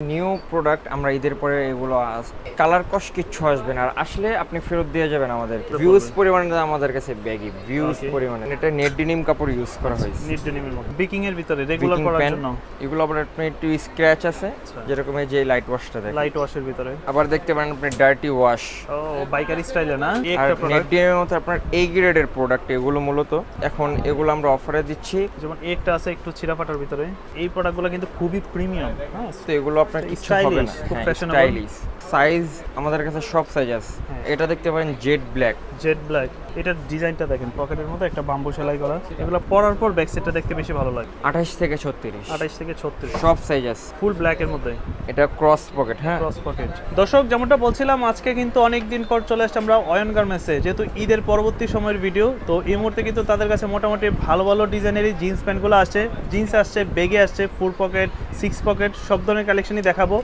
New product আমরা ঈদের পরে এগুলো কালার কস্ট কিচ্ছু আসবে না, আর আসলে আপনি ফেরত দিয়ে যাবেন আমাদের ভিউজ পরিমাণে আমাদের কাছে ব্যাগি ভিউজ পরিমাণে। এটা নেট ডেনিম কাপড় ইউজ করা হয়েছে, নেট ডেনিমের মতো বিকিং এর ভিতরে রেগুলার পরার জন্য। এগুলো আবার আপনি একটু স্ক্র্যাচ আছে, যেরকম এই যে লাইট ওয়াশটা দেখেন, লাইট ওয়াশের ভিতরে আবার দেখতে পারেন আপনি ডার্টি ওয়াশ। ও বাইকারি স্টাইলে না এই আর একটা নেট প্রোডাক্ট ডেনিমের মতো আপনার এই গ্রেডের প্রোডাক্ট এগুলো মূলত এখন এগুলো আমরা অফারে দিচ্ছি। যেমন একটা আছে একটু ছিঁড়া ফাটার ভিতরে, এই প্রোডাক্টগুলো কিন্তু খুবই প্রিমিয়াম। হ্যাঁ তো এগুলো আপনার কিছু হবে না, খুব ফ্যাশনেবল স্টাইলিশ সাইজ আমাদের কাছে সব সাইজ আছে। এটা দেখতে পারেন জেড ব্ল্যাক, জেড ব্ল্যাক। এটার ডিজাইনটা দেখেন, পকেটের মধ্যে একটা বাম্বু সেলাই করা। এগুলো পরার পর ব্যাক সাইডটা দেখতে বেশি ভালো লাগে। 28 থেকে 36, 28 থেকে 36 সব সাইজ আছে। ফুল ব্ল্যাক এর মধ্যে এটা ক্রস পকেট, হ্যাঁ ক্রস পকেট। দর্শক যেমনটা বলছিলাম, আজকে কিন্তু অনেক দিন পর চলে আসছে আমরা অয়ন গার্মেন্টসে, যেহেতু ঈদের পরবর্তী সময়ের ভিডিও। তো এই মুহূর্তে কিন্তু তাদের কাছে মোটামুটি ভালো ভালো ডিজাইনেরই জিন্স প্যান্টগুলো আসছে, জিন্স আসছে, বেগে আসছে, ফুল পকেট, 6 পকেট, সব ধরনের কালেকশনই দেখাবো।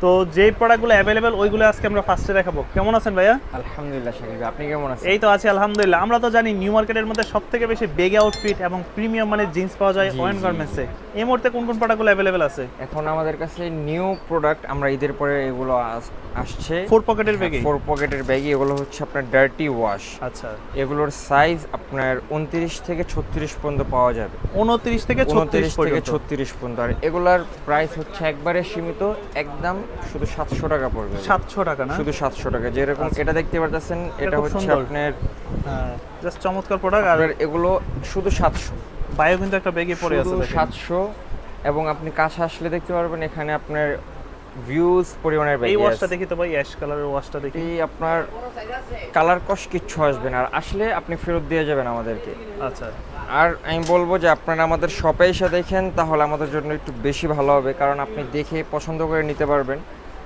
তো যেই প্রোডাক্টগুলো অ্যাভেলেবেল ওইগুলো আজকে আমরা ফার্স্টে দেখাবো। কেমন আছেন ভাইয়া? আলহামদুলিল্লাহ শাকিব, আপনি কেমন আছেন? এই তো আছি আলহামদুলিল্লাহ। আমরা তো জানি নিউ মার্কেটের মধ্যে সবথেকে বেশি বেগে আউটফিট এবং প্রিমিয়াম মানে জিন্স পাওয়া যায় অয়ন গার্মেন্টসে। এই মুহূর্তে কোন কোন প্রোডাক্টগুলো অ্যাভেলেবেল আছে? এখন আমাদের কাছে নিউ প্রোডাক্ট আমরা ঈদের পরে এগুলো আসছে 4 পকেটের ব্যাগে। 4 পকেটের ব্যাগই এগুলো হচ্ছে আপনার ডার্টি ওয়াশ। আচ্ছা, এগুলোর সাইজ আপনার 29 থেকে 36 পর্যন্ত পাওয়া যাবে। 29 থেকে 36 পর্যন্ত। 36 পর্যন্ত। আর এগুলার প্রাইস হচ্ছে একবারে সীমিত, একদম শুধু 700 টাকা পড়বে। 700 টাকা না? শুধু 700 টাকা। যেরকম এটা দেখতে পাচ্ছেন, এটা খুব হচ্ছে সুন্দর। আপনার হ্যাঁ, জাস্ট চমৎকার প্রোডাক্ট। আর এগুলো শুধু 700, বায়ো কিন্তু একটা ব্যাগে পড়ে আছে শুধু দেখেন। 700। এবং আপনি কাছে আসলে দেখতে পারবেন এখানে আপনার ভিউজ পরিমাণের ব্যাগ এই আছে। ওয়াশটা দেখি তো ভাই, অ্যাশ কালারের ওয়াশটা দেখি। এই আপনার কালার কস্ট কিচ্ছু আসবে না, আর আসলে আপনি ফেরত দিয়ে যাবেন আমাদেরকে। আচ্ছা, আর আমি বলবো যে আপনারা আমাদের শপে এসে দেখেন, তাহলে আমাদের জন্য একটু বেশি ভালো হবে, কারণ আপনি দেখে পছন্দ করে নিতে পারবেন।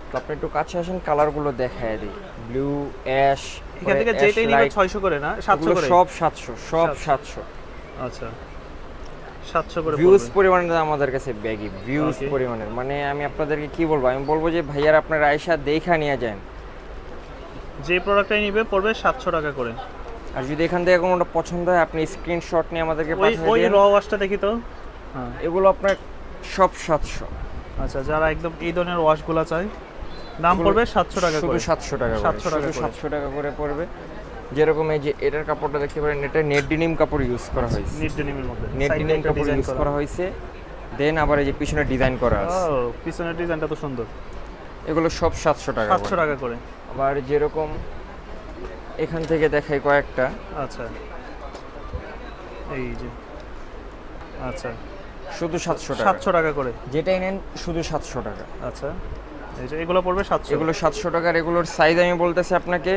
তো আপনি একটু কাছে আসেন, কালারগুলো দেখায় দিই। ব্লু, অ্যাশ, এখান থেকে যেটাই নিবে 600 করে না 700 করে? সব 700, সব 700। আচ্ছা, 700 করে ভিউজ পড়বে। পরিমাণে আমাদের কাছে ব্যাগি ভিউজ Okay. পরিমাণের, মানে আমি আপনাদেরকে কি বলবো, আমি বলবো যে ভাইয়ার আপনারা আয়সা দেখা নিয়ে যান। যে প্রোডাক্টটাই নিবে পড়বে 700 টাকা করে। আর যদি এখান থেকে কোনোটা পছন্দ হয়, আপনি স্ক্রিনশট নিয়ে আমাদেরকে ওই পাঠিয়ে ওই দিন। র ওয়াশটা দেখি তো। হ্যাঁ, এগুলো আপনার সব 700। আচ্ছা, যারা একদম এই ধরনের ওয়াশগুলো চায়, দাম পড়বে 700 টাকা শুধু করে। 700 টাকা করে, 700 টাকা শুধু করে। 700 টাকা করে পড়বে। যেরকম এই যে এটার কাপড়টা দেখতে পারেন, এটা নেট ডেনিম কাপড় ইউজ করা হয়েছে, নেট ডেনিমের মধ্যে নেট সাইডে ডেনিম একটা কাপড় ডিজাইন ইউজ করা। করা হয়েছে। দেন আবার এই যে পিছনে ডিজাইন করা আছে। ও, পিছনের ডিজাইনটা তো সুন্দর। এগুলো সব 700 টাকা 700 করে। টাকা করে। আবার যেরকম এখান থেকে দেখাই কয়েকটা, আচ্ছা, এই যে, আচ্ছা, শুধু 700 টাকা। 700 টাকা করে। যেটাই নেন শুধু 700 টাকা। আচ্ছা, এই যে এগুলো পড়বে 700। এগুলো 700 টাকার। এগুলোর সাইজ আমি বলতেছি আপনাকে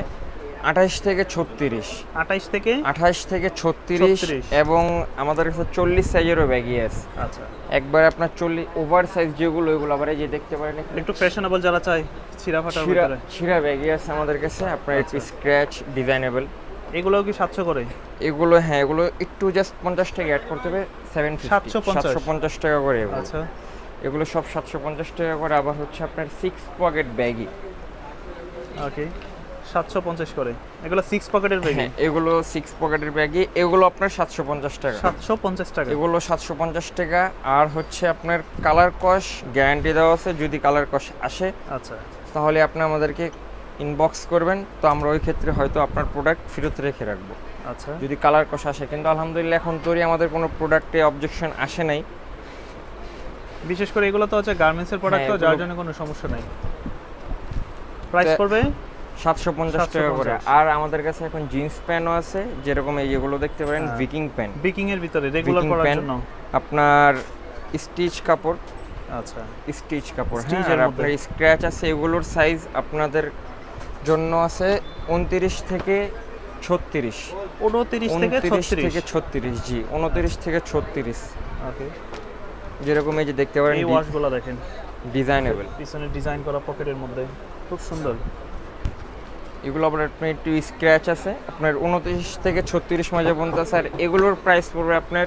28 থেকে 36, 28 থেকে 28 থেকে 36, এবং আমাদের কাছে 40 সাইজেরও ব্যাগই আছে। আচ্ছা, একবার আপনার 40 ওভার সাইজ যেগুলো, এগুলো আবার এই যে দেখতে পারেন একটু ফ্যাশনেবল যারা চায়, ছিঁড়া ফাটার ভিতরে। ছিঁড়া ব্যাগই আছে আমাদের কাছে, আপনার একটু স্ক্র্যাচ ডিজাইনেবল। এগুলোও কি 700 করে? এগুলো হ্যাঁ, এগুলো একটু জাস্ট 50 টাকা অ্যাড করতে হবে, 750 টাকা করে এগুলো। আচ্ছা, এগুলো সব 750 টাকা করে। আবার হচ্ছে আপনার 6 পকেট ব্যাগই, ওকে, 750 করে। এগুলো 6 পকেটের ব্যাগ। হ্যাঁ এগুলো 6 পকেটের ব্যাগই। এগুলো আপনার 750 টাকা। 750 টাকা। এগুলো 750 টাকা। আর হচ্ছে আপনার কালার কস গ্যারান্টি দেওয়া আছে, যদি কালার কস আসে আচ্ছা, তাহলে আপনি আমাদেরকে ইনবক্স করবেন, তো আমরা ওই ক্ষেত্রে হয়তো আপনার প্রোডাক্ট ফেরত রেখে রাখবো আচ্ছা, যদি কালার কস আসে। কিন্তু আলহামদুলিল্লাহ এখন তোরই আমাদের কোনো প্রোডাক্টে অবজেকশন আসে নাই। বিশেষ করে এগুলো তো হচ্ছে গার্মেন্টসের প্রোডাক্ট, তো হ্যাঁ, যার এগুলো- জন্য কোনো সমস্যা নাই। প্রাইস পড়বে 750 টাকা করে। 750। আর আমাদের কাছে এখন জিন্স প্যান্টও আছে, যেরকম এই যেগুলো দেখতে পারেন হ্যাঁ। Viking pant. বিকিং এর ভিতরে রেগুলার Viking পরার pant, জন্য। আপনার স্টিচ কাপড়, আচ্ছা, স্টিচ কাপড়, Stitch হ্যাঁ। এর আর মধ্যে। আপনার স্ক্র্যাচ আছে, এগুলোর সাইজ আপনাদের জন্য আছে 29 থেকে 36। 29 থেকে 36। 36, জি 29 থেকে 36। ওকে, যেরকম এই যে দেখতে পারেন এই ওয়াশগুলো দেখেন, ডিজাইনেবল। পিছনে ডিজাইন করা পকেটের মধ্যে, খুব সুন্দর। এগুলো আবার আপনার একটু স্ক্র্যাচ আছে, আপনার 29 থেকে 36 মাঝে পর্যন্ত আছে। আর এগুলোর প্রাইস পড়বে আপনার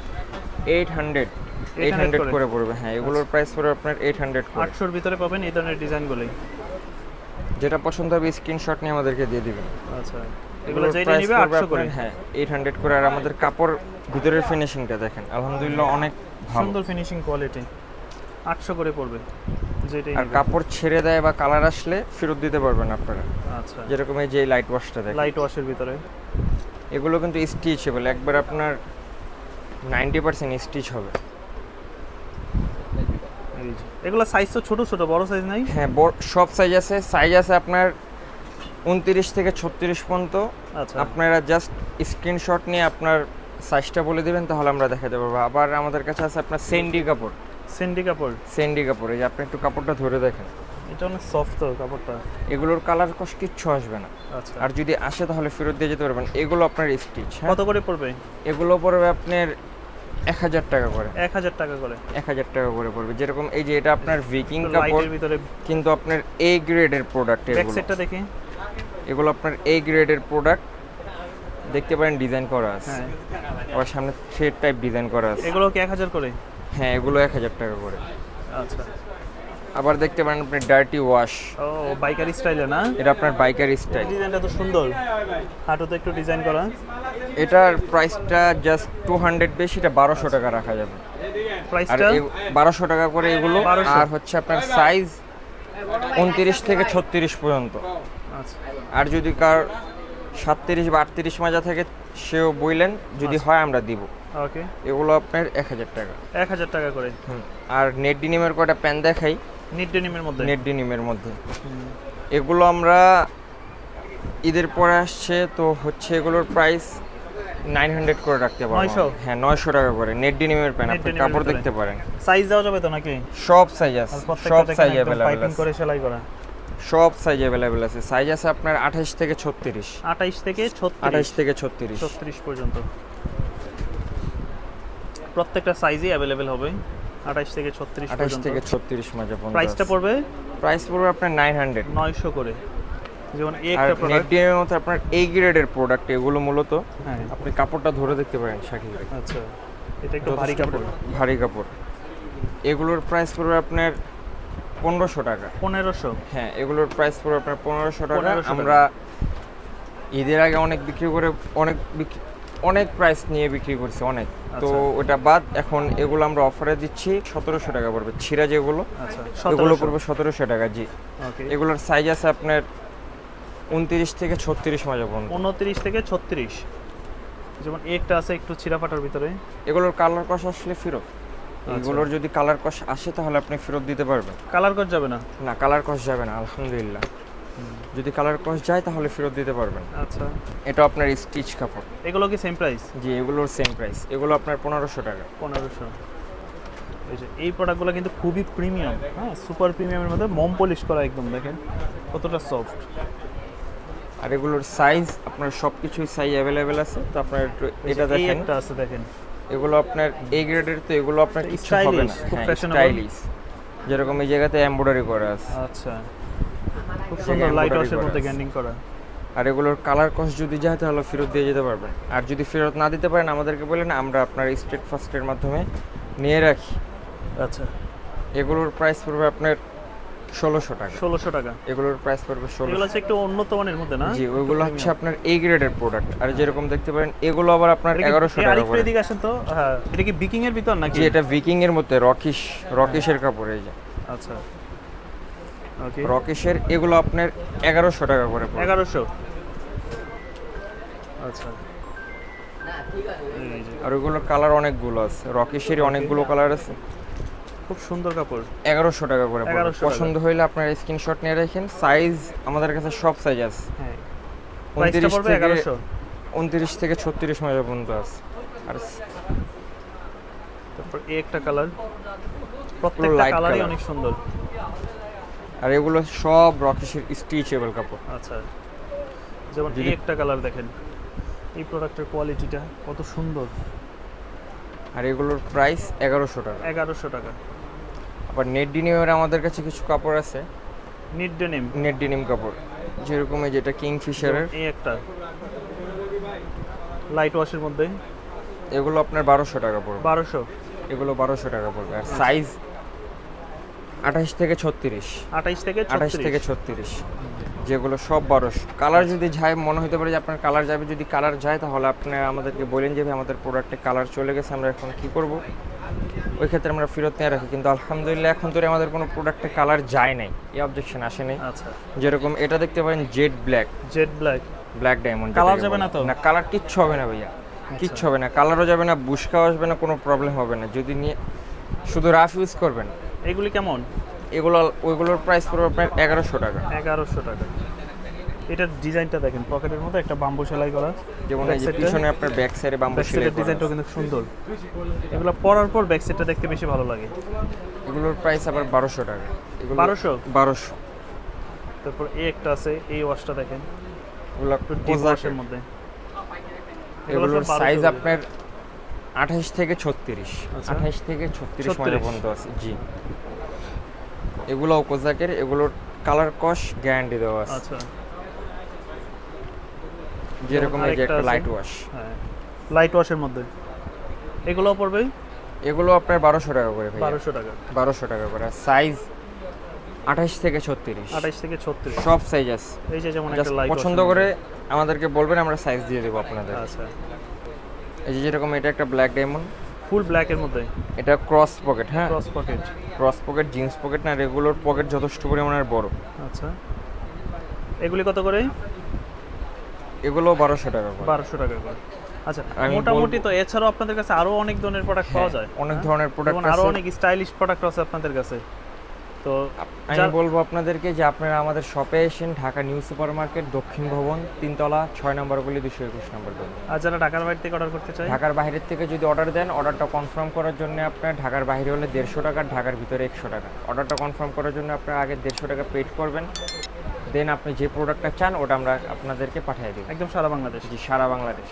800 করে পড়বে। হ্যাঁ এগুলোর প্রাইস পড়বে আপনার 800 করে। 800 এর ভিতরে পাবেন এই ধরনের ডিজাইনগুলোই। যেটা পছন্দ হবে স্ক্রিনশট নিয়ে আমাদেরকে দিয়ে দিবেন। আচ্ছা, এগুলো যেটা নিবে 800 করে। হ্যাঁ 800 করে। আর আমাদের কাপড় ভিতরের ফিনিশিংটা দেখেন, আলহামদুলিল্লাহ অনেক ভালো, সুন্দর ফিনিশিং কোয়ালিটি। 800 করে পড়বে। যেটাই আর কাপড় ছেড়ে দেয় বা কালার আসলে ফেরত দিতে পারবেন আপনারা। আচ্ছা, যেরকম এই যে লাইট ওয়াশটা দেখেন, লাইট ওয়াশের ভিতরে এগুলো কিন্তু স্টিচেবল, একবার আপনার 90% স্টিচ হবে। এই যে এগুলো সাইজ তো ছোট ছোট, বড় সাইজ নাই? হ্যাঁ, সব সাইজ আছে আপনার 29 থেকে 36 পর্যন্ত। আচ্ছা, আপনারা জাস্ট স্ক্রিনশট নিয়ে আপনার সাইজটা বলে দিবেন, তাহলে আমরা দেখাতে পারবো। আবার আমাদের কাছে আছে আপনার সেন্ডি কাপড়। সেন্ডি কাপড়, এই যে আপনি একটু কাপড়টা ধরে দেখেন, এটা অনেক সফট তো কাপড়টা। এগুলোর কালার কস কিচ্ছু আসবে না। আচ্ছা, আর যদি আসে তাহলে ফেরত দিয়ে যেতে পারবেন। এগুলো আপনার স্টিচ। কত করে পড়বে? এগুলো পড়বে আপনার 1000 টাকা করে। 1000 টাকা করে? 1000 টাকা করে পড়বে। যেরকম এই যে এটা আপনার ভিকিং কাপড়, লাইটের ভিতরে কিন্তু আপনার এ গ্রেডের প্রোডাক্ট ব্যাক এগুলো। সাইডটা দেখি। এগুলো আপনার এ গ্রেডের প্রোডাক্ট, দেখতে পারেন ডিজাইন করা আছে। হ্যাঁ, আবার সামনে থ্রেড টাইপ ডিজাইন করা আছে। এগুলো কি 1000 করে? হ্যাঁ, এগুলো 1000 টাকা করে। আচ্ছা, আবার দেখতে পারেন আপনি ডার্টি ওয়াশ, ও বাইকারি স্টাইলে না? এটা আপনার বাইকারি স্টাইল। ডিজাইনটা তো সুন্দর, হাঁটুতে একটু ডিজাইন করা। এটার প্রাইসটা জাস্ট 200 বেশি, এটা 1200 টাকা রাখা যাবে। আর প্রাইসটা 1200 টাকা করে এগুলো। 1200 আর হচ্ছে আপনার সাইজ 29 থেকে 36 পর্যন্ত। আচ্ছা, আর যদি কার 37 বা 38 মাজা থেকে সেও বইলেন, যদি হয় আমরা দিব। ওকে, এগুলো আপনার 1000 টাকা। 1000 টাকা করে। আর নেট ডিনিমের কটা প্যান দেখাই, নিট ডেনিমের মধ্যে। নেট ডিনিমের মধ্যে। এগুলো আমরা ঈদের পরে আসছে তো হচ্ছে এগুলোর প্রাইস 900 করে রাখতে পারবো। 900? হ্যাঁ, 900 টাকা করে নেট ডিনিমের প্যান। Net আপনি denim-এর কাপড় ভিতরে। দেখতে পারেন, সাইজ দেওয়া যাবে তো নাকি? সব সাইজ আছে, আর সব প্রত্যেকটা সাইজ দেখেন একদম অ্যাভেলেবেল পাইপিং আছে। করে সেলাই করা। সব সাইজ অ্যাভেলেবেল আছে। সাইজ আছে আপনার 28 থেকে 36। 28 থেকে 36? 28 থেকে 36। 36 পর্যন্ত প্রত্যেকটা সাইজই অ্যাভেলেবেল হবে। 28 থেকে 36 28 পর্যন্ত। থেকে 36 মাঝে পর্যন্ত। প্রাইসটা পড়বে প্রাইস পড়বে আপনার 900। 900 করে। যেমন এই আর একটা নেট প্রোডাক্ট। ডিনিমের মধ্যে আপনার এই গ্রেডের প্রোডাক্ট এগুলো মূলত। হ্যাঁ, আপনি কাপড়টা ধরে দেখতে পারেন শাকিল ভাই, আচ্ছা, এটা একটু ভারী কাপড়। ভারী কাপড়। এগুলোর প্রাইস পড়বে আপনার 1500 টাকা। 1500? হ্যাঁ, এগুলোর প্রাইস পড়বে আপনার 1500 টাকা। 1500 টাকা। আমরা ঈদের আগে অনেক বিক্রি করে অনেক প্রাইস নিয়ে বিক্রি করছি অনেক। তো আচ্ছা। ওটা বাদ এখন এগুলো আমরা অফারে দিচ্ছি 1700 টাকা পড়বে। ছিঁড়া যেগুলো, আচ্ছা, এগুলো 1700 পড়বে 1700 টাকা। জি, ওকে। এগুলোর সাইজ আছে আপনার 29 থেকে 36 মাঝে পর্যন্ত। 29 থেকে 36। যেমন একটা আছে একটু ছিঁড়া ফাটার ভিতরে। এগুলোর কালার কষ আসলে ফেরত। এগুলোর যদি কালার কষ আসে তাহলে আপনি ফেরত দিতে পারবেন। কালার কর যাবে না? না, কালার কষ যাবে না আলহামদুলিল্লাহ। যদি কালার কষ যায় তাহলে ফেরত দিতে পারবেন। আচ্ছা, এটা আপনার স্টিচ কাপড়। এগুলো কি সেম প্রাইস? জি, এগুলোর সেম প্রাইস। এগুলো আপনার 1500 টাকা। 1500। এই যে এই প্রোডাক্টগুলো কিন্তু খুবই প্রিমিয়াম, হ্যাঁ, সুপার প্রিমিয়ামের মধ্যে মোম পলিশ করা একদম, দেখেন কতটা সফট। আর এগুলোর সাইজ আপনার সব কিছুই সাইজ অ্যাভেলেবেল আছে। তো আপনার একটু এটা এই দেখেন, একটা আছে দেখেন, এগুলো আপনার এ গ্রেডের, তো এগুলো আপনার কিছু হবে Stylish, না। খুব হ্যাঁ, fashionable। স্টাইলিশ। যেরকম এই জায়গাতে এমব্রয়ডারি করা আছে। আচ্ছা, খুব সুন্দর লাইট ওয়াশের embroidery মধ্যে করা আছে। গ্যান্ডিং করা। আর এগুলোর কালার কস্ট যদি যায় তাহলে ফেরত দিয়ে যেতে পারবেন। আর যদি ফেরত না দিতে পারেন আমাদেরকে বলেন, আমরা আপনার স্টেট ফার্স্টের মাধ্যমে নিয়ে রাখি। আচ্ছা, এগুলোর প্রাইস পড়বে আপনার 1600 টাকা। 1600 টাকা। এগুলোর প্রাইস পড়বে এগুলো 1600। হচ্ছে একটু উন্নত মানের মধ্যে না? জি, ওইগুলো হচ্ছে আপনার এই গ্রেডের প্রোডাক্ট। আর যেরকম দেখতে পারেন এগুলো আবার আপনার 1100 টাকা আরেকটু করে। এদিকে আসেন তো। হ্যাঁ, এটা কি বিকিং এর ভিতর নাকি? জি, এটা ভিকিং এর মধ্যে রকিশের কাপড়। এই যে আচ্ছা, ওকে। রকিশের এগুলো আপনার 1100 টাকা করে পড়বে। 1100? আচ্ছা, এই যে আর ওইগুলোর কালার অনেকগুলো আছে, রকিশেরই অনেকগুলো কালার আছে। খুব সুন্দর কাপড়। 1100 টাকা করে পড়বে। 1100 টাকা। পছন্দ হইলে আপনার স্ক্রিনশট নিয়ে রাখেন। সাইজ আমাদের কাছে সব সাইজ আছে। হ্যাঁ, প্রাইসটা 29 পড়বে থেকে 1100। 29 থেকে 36 মাইল পর্যন্ত আছে। আর তারপর এই একটা কালার, প্রত্যেকটা light কালারই color। অনেক সুন্দর। আর এগুলো সব রকিশের স্টিচেবল কাপড়। আচ্ছা, যেমন এই যদি- একটা কালার দেখেন, এই প্রোডাক্টের কোয়ালিটিটা কত সুন্দর। আর এগুলোর প্রাইস 1100 টাকা। 1100 টাকা। আবার নেট ডিনিমের আমাদের কাছে কিছু কাপড় আছে, নিট ডেনিম। নেট ডিনিম কাপড়। যেরকম এই যেটা কিংফিশারের, এই একটা লাইট ওয়াশের মধ্যে এগুলো আপনার 1200 টাকা পড়বে। 1200। এগুলো 1200 টাকা পড়বে। আর সাইজ 28 থেকে 36। 28 থেকে 28 থেকে 36, যেগুলো সব 1200। কালার যদি যায়, মনে হতে পারে যে আপনার কালার যাবে, যদি কালার যায় তাহলে আপনি আমাদেরকে বলেন যে ভাই আমাদের প্রোডাক্টে কালার চলে গেছে, আমরা এখন কি করব। ওই ক্ষেত্রে আমরা ফেরত নিয়ে রাখি, কিন্তু আলহামদুলিল্লাহ এখন তো আমাদের কোনো প্রোডাক্টে কালার যায় নাই, এই অবজেকশন আসে নাই। আচ্ছা, যেরকম এটা দেখতে পারেন jet black, jet black, black diamond. Colour যাবে না তো? না, কালার কিচ্ছু হবে না ভাইয়া, কিচ্ছু হবে না, কালারও যাবে না, বুশকাও আসবে না, কোনো প্রবলেম হবে না যদি নিয়ে শুধু রাফ ইউজ করবেন। এগুলি কেমন? এগুলো ওইগুলোর প্রাইস পড়বে আপনার 1100 টাকা। 1100 টাকা। এটার ডিজাইনটা দেখেন, পকেটের মধ্যে একটা বাম্বু সেলাই করা, যেমন এই যে পিছনে আপনার ব্যাক সাইডে বাম্বু ব্যাক সেলাই সাইডের ডিজাইনটাও কিন্তু সুন্দর। এগুলো পরার পর ব্যাক সাইডটা দেখতে বেশি ভালো লাগে। এগুলোর প্রাইস আবার 1200 টাকা। এগুলো 1200। তারপর এই একটা আছে, এই ওয়াশটা দেখেন, এগুলো একটু ডিপ ওয়াশের মধ্যে। এগুলোর সাইজ আপনার 28 থেকে 36, আচ্ছা। 28 থেকে 36 মডেল পর্যন্ত আছে। জি, এগুলো কোজাকের, এগুলোর কালার কস গ্যারান্টি দেওয়া আছে। আচ্ছা, যেরকম এই যে আরেকটা একটা আছে। লাইট ওয়াশ, হ্যাঁ, লাইট ওয়াশের মধ্যে এগুলোও পড়বে এগুলো আপনার 1200 টাকা করে ভাই, 1200 টাকা। 1200 টাকা করে। সাইজ 28 থেকে 36, 28 থেকে 36। সব সাইজ আছে। এই যে যেমন Just একটা লাইট পছন্দ করে আমাদেরকে বলবেন, আমরা সাইজ দিয়ে দেবো আপনাদের। আচ্ছা, এই যে যেরকম এটা একটা ব্ল্যাক ডায়মন্ড, ফুল ব্ল্যাকের মধ্যে, এটা ক্রস পকেট। হ্যাঁ, cross pocket. Cross pocket, jeans pocket না, রেগুলার পকেট যথেষ্ট পরিমাণের বড়। আচ্ছা, এগুলি কত করে? এগুলো 1200 টাকা করে। 1200 টাকা করে। আচ্ছা, আমি মোটামুটি তো এছাড়াও আপনাদের কাছে আরো অনেক ধরনের প্রোডাক্ট পাওয়া যায়। অনেক ধরনের প্রোডাক্ট যেমন আরো আছে। অনেক স্টাইলিশ প্রোডাক্ট আছে আপনাদের কাছে। তো আমি বলবো আপনাদেরকে যে আপনারা আমাদের শপে এসেন, ঢাকা নিউ সুপার মার্কেট, দক্ষিণ ভবন, 3 তলা, 6 নম্বর গলি, 221 নম্বর গলি। আর যারা ঢাকার বাইরে থেকে অর্ডার করতে চায়, ঢাকার বাইরের থেকে যদি অর্ডার দেন, অর্ডারটা কনফার্ম করার জন্য আপনার ঢাকার বাইরে হলে 150 টাকা, ঢাকার ভিতরে 100 টাকা। অর্ডারটা কনফার্ম করার জন্য আপনার আগে 150 টাকা পেড করবেন, দেন আপনি যে প্রোডাক্টটা চান ওটা আমরা আপনাদেরকে পাঠিয়ে দেব। একদম সারা বাংলাদেশ। জি, সারা বাংলাদেশ।